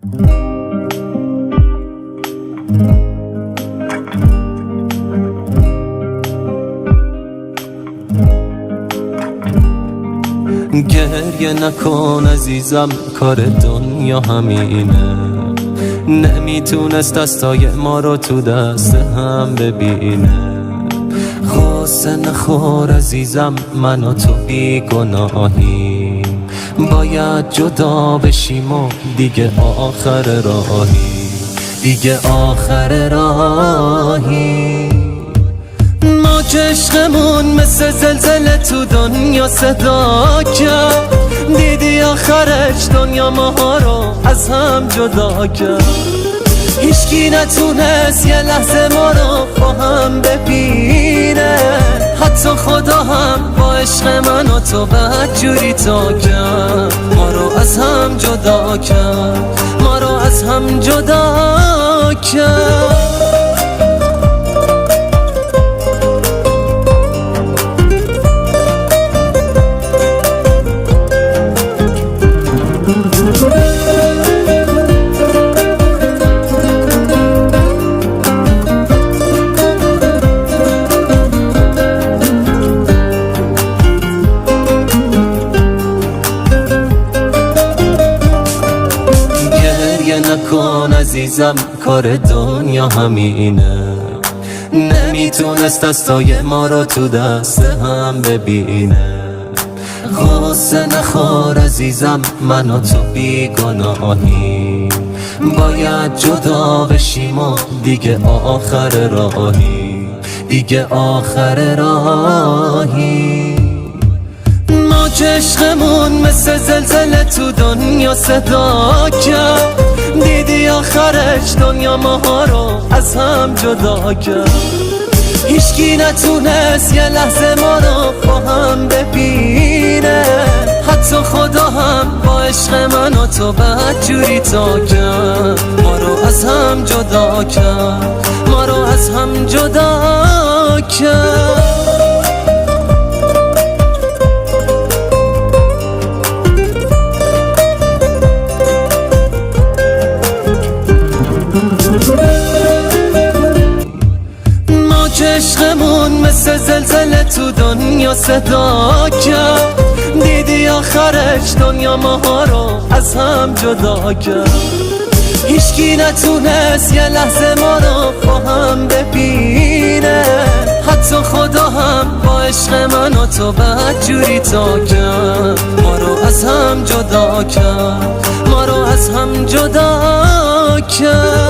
گریه نکن عزیزم، کار دنیا همینه. نمیتونست دستای ما رو تو دست هم ببینه. غصه نخور عزیزم، من و تو بی گناهیم. باید جدا بشیم و دیگه آخر راهی، دیگه آخر راهی. ما که عشقمون مثل زلزله تو دنیا صدا کرد. دیدی آخرش دنیا ماها رو از هم جدا کرد. هیچکی نتونست یه لحظه ما رو با هم ببینه. حتی خدا هم با عشق من و تو بدجوری تا کرد. ما رو از هم جدا کرد، ما رو از هم جدا کرد. نکن عزیزم، کار دنیا همینه. نمیتونست دستای ما رو تو دست هم ببینه. غصه نخور عزیزم، من و تو بی گناهیم. باید جدا بشیم و دیگه آخر راهی، دیگه آخر راهی. ما که عشقمون مثل زلزله تو دنیا صدا کرد. دیدی آخرش دنیا ماها رو از هم جدا کرد. هیچکی نتونست یه لحظه ما رو با هم ببینه. حتی خدا هم با عشق من و تو بدجوری تا کرد. ما رو از هم جدا کرد، ما رو از هم جدا کرد. ما که عشقمون مثل زلزله تو دنیا صدا کرد. دیدی آخرش دنیا ماها رو از هم جدا کرد. هیچکی نتونست یه لحظه ما رو با هم ببینه. حتی خدا هم با عشق من و تو بدجوری تا کرد. ما رو از هم جدا کرد، ما رو از هم جدا کرد.